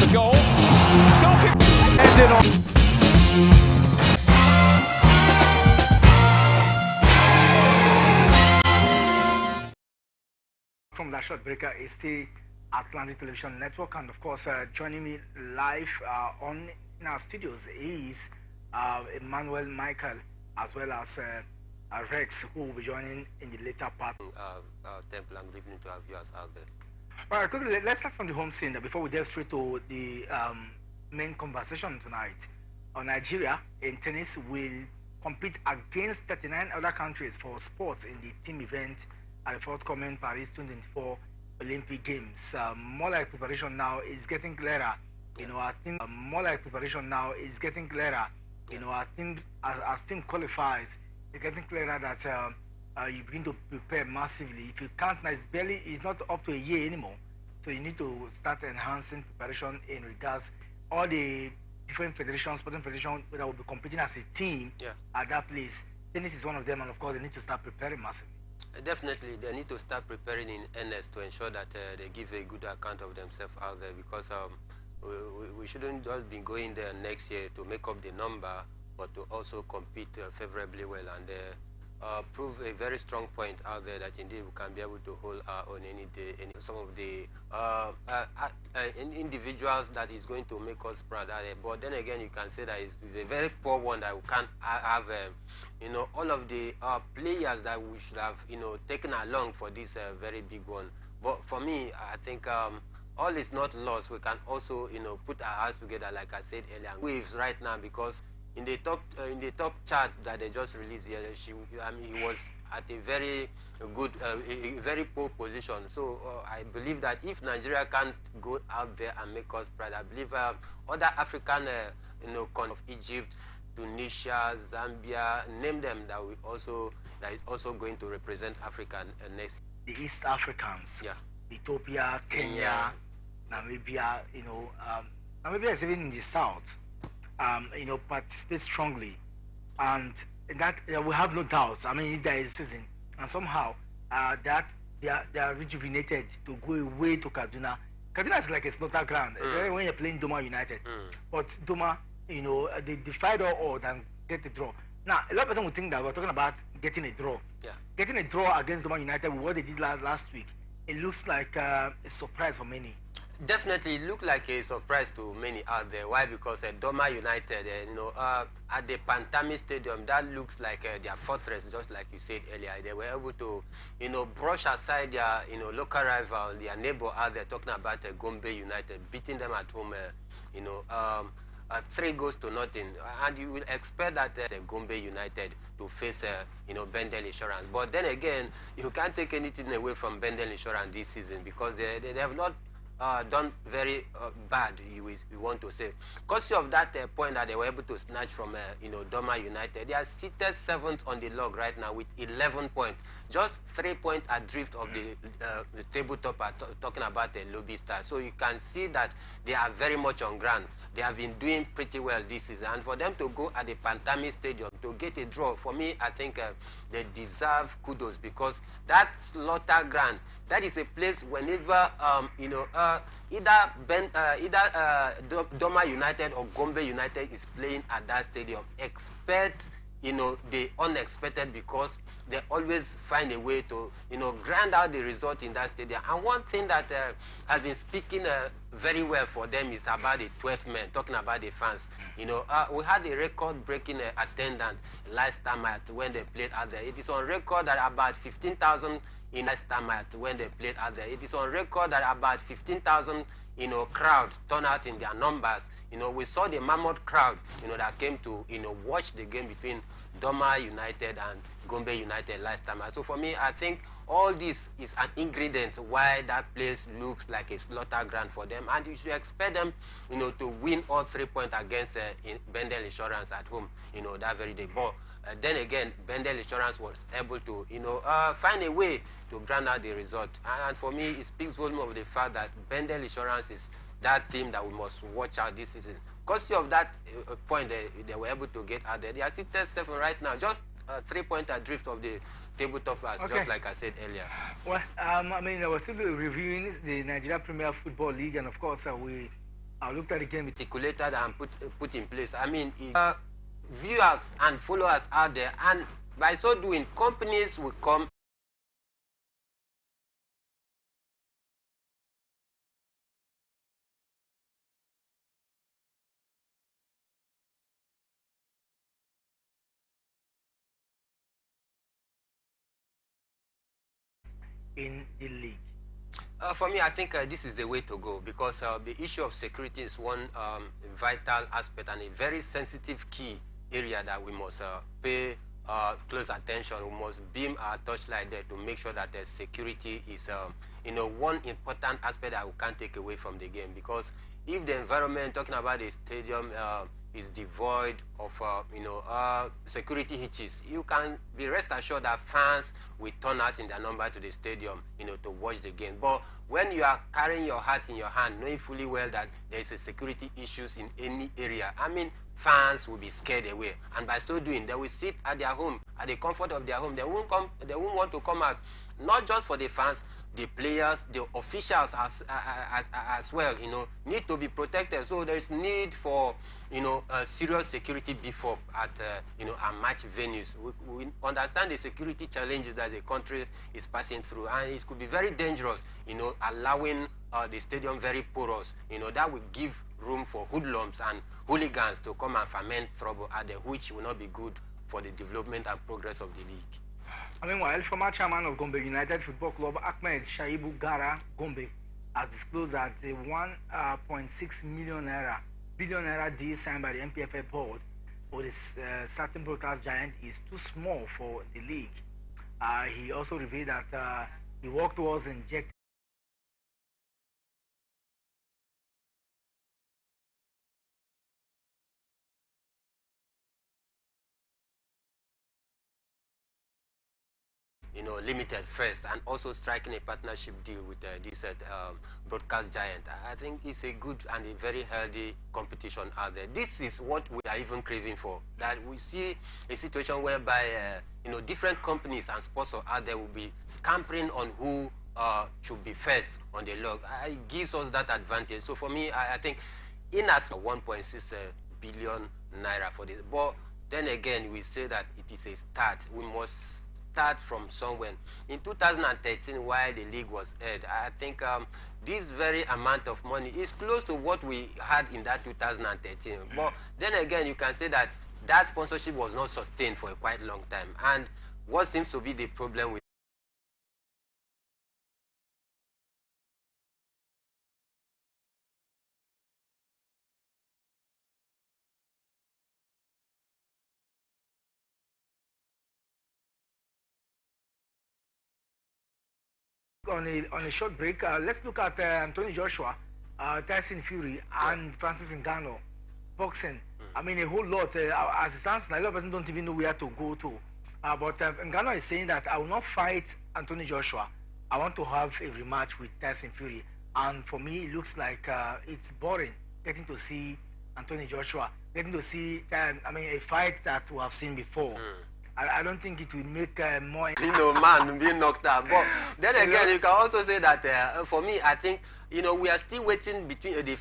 the goal. Ended on. From that short breaker is the Atlantic Television Network, and of course, joining me live in our studios is Emmanuel Michael, as well as Rex, who will be joining in the later part. Temple, and good evening to our viewers out there. All right, quickly, let's start from the home scene before we delve straight to the main conversation tonight. Nigeria in tennis will compete against 39 other countries for sports in the team event at the forthcoming Paris 2024 Olympic Games. More like preparation now is getting clearer. You know, I think more like preparation now is getting clearer. You know, I think as team qualifies, it's getting clearer that you begin to prepare massively. If you can't, it's not up to a year anymore. So you need to start enhancing preparation in regards all the different federations, sporting federations that will be competing as a team at that place. Tennis is one of them, and of course they need to start preparing massively. Definitely, they need to start preparing in earnest to ensure that they give a good account of themselves out there, because we shouldn't just be going there next year to make up the number, but to also compete favorably well and prove a very strong point out there that indeed we can be able to hold our own any day. Some of the individuals that is going to make us proud out there. But then again, you can say that it's a very poor one that we can't have, you know, all of the players that we should have, you know, taken along for this very big one. But for me, I think all is not lost. We can also, you know, put our hearts together, like I said earlier, waves right now, because in the top chart that they just released here, he was at a very good, a very poor position. So I believe that if Nigeria can't go out there and make us proud, I believe other African, you know, kind of Egypt, Tunisia, Zambia, name them, that is also going to represent Africa next. The East Africans, Ethiopia, Kenya, Namibia, you know, Namibia is even in the south. You know, participate strongly, and that we have no doubts. I mean, if there is season, and somehow that they are rejuvenated to go away to Kaduna. Kaduna is like a slaughter ground when you're playing Doma United, but Doma, you know, they defied all odds and get a draw. Now, a lot of people would think that we're talking about getting a draw. Getting a draw against Doma United with what they did last week, it looks like a surprise for many. Definitely look like a surprise to many out there. Why? Because Doma United, you know, at the Pantami Stadium, that looks like their fortress, just like you said earlier. They were able to, you know, brush aside their, you know, local rival, their neighbor out there, talking about Gombe United, beating them at home, you know, 3-0. And you will expect that Gombe United to face, you know, Bendel Insurance. But then again, you can't take anything away from Bendel Insurance this season, because they have not done very bad, you want to say. Because of that point that they were able to snatch from, you know, Doma United, they are seated 7th on the log right now with 11 points. Just 3 points adrift of the tabletop, talking about the Lobby Star. So you can see that they are very much on ground. They have been doing pretty well this season. And for them to go at the Pantami Stadium to get a draw, for me, I think they deserve kudos, because that slaughter ground, that is a place whenever, you know, either Doma United or Gombe United is playing at that stadium, expect, you know, the unexpected, because they always find a way to, you know, grind out the result in that stadium. And one thing that has been speaking very well for them is about the 12th man, talking about the fans. You know, we had a record-breaking attendance last time when they played out there. It is on record that about 15,000 in last time when they played out there. It is on record that about 15,000, you know, crowd turn out in their numbers. You know, we saw the mammoth crowd, you know, that came to, you know, watch the game between Doma United and Gombe United last time. So for me, I think all this is an ingredient why that place looks like a slaughter ground for them, and you should expect them, you know, to win all 3 points against Bendel Insurance at home, you know, that very day. But then again, Bendel Insurance was able to, you know, find a way to grind out the result. And for me, it speaks volume of the fact that Bendel Insurance is that team that we must watch out this season. Because of that point they were able to get out there. They are seated 7 right now, just 3 points adrift of the tabletoppers, just like I said earlier. Well, I mean, I was still reviewing the Nigeria Premier Football League, and of course, we I looked at the game. Articulated and put in place. I mean, viewers and followers out there, and by so doing, companies will come in the league. For me, I think this is the way to go, because the issue of security is one vital aspect and a very sensitive key area that we must pay close attention. We must beam our torchlight there to make sure that the security is, one important aspect that we can't take away from the game. Because if the environment, talking about the stadium, is devoid of, security hitches, you can be rest assured that fans will turn out in their number to the stadium, to watch the game. But when you are carrying your heart in your hand, knowing fully well that there is a security issues in any area, I mean, fans will be scared away, and by so doing, they will sit at their home, at the comfort of their home. They won't want to come out, not just for the fans, the players, the officials as well, need to be protected. So there's need for, serious security before at, our match venues. We understand the security challenges that the country is passing through, and it could be very dangerous, allowing the stadium very porous. That will give room for hoodlums and hooligans to come and ferment trouble at there, which will not be good for the development and progress of the league. Meanwhile, former chairman of Gombe United Football Club, Ahmed Shaibu Gara Gombe, has disclosed that the 1.6 billion naira deal signed by the MPFA board for this certain broadcast giant is too small for the league. He also revealed that he worked towards injecting limited first, and also striking a partnership deal with this broadcast giant. I think it's a good and a very healthy competition out there. This is what we are even craving for, that we see a situation whereby different companies and sponsors out there will be scampering on who should be first on the log. It gives us that advantage. So for me, I think in as 1.6 billion naira for this, but then again, we say that it is a start. We must start from somewhere. In 2013, while the league was aired, I think this very amount of money is close to what we had in that 2013. But then again, you can say that that sponsorship was not sustained for a quite long time. And what seems to be the problem with on a short break. Let's look at Anthony Joshua, Tyson Fury, and Francis Ngannou boxing. I mean, a whole lot. As it stands now, a lot of people don't even know where to go to. But Ngannou is saying that I will not fight Anthony Joshua. I want to have a rematch with Tyson Fury. And for me, it looks like it's boring getting to see Anthony Joshua, getting to see a fight that we have seen before. I don't think it will make more. Man being knocked out. But then again, you can also say that for me, I think we are still waiting between the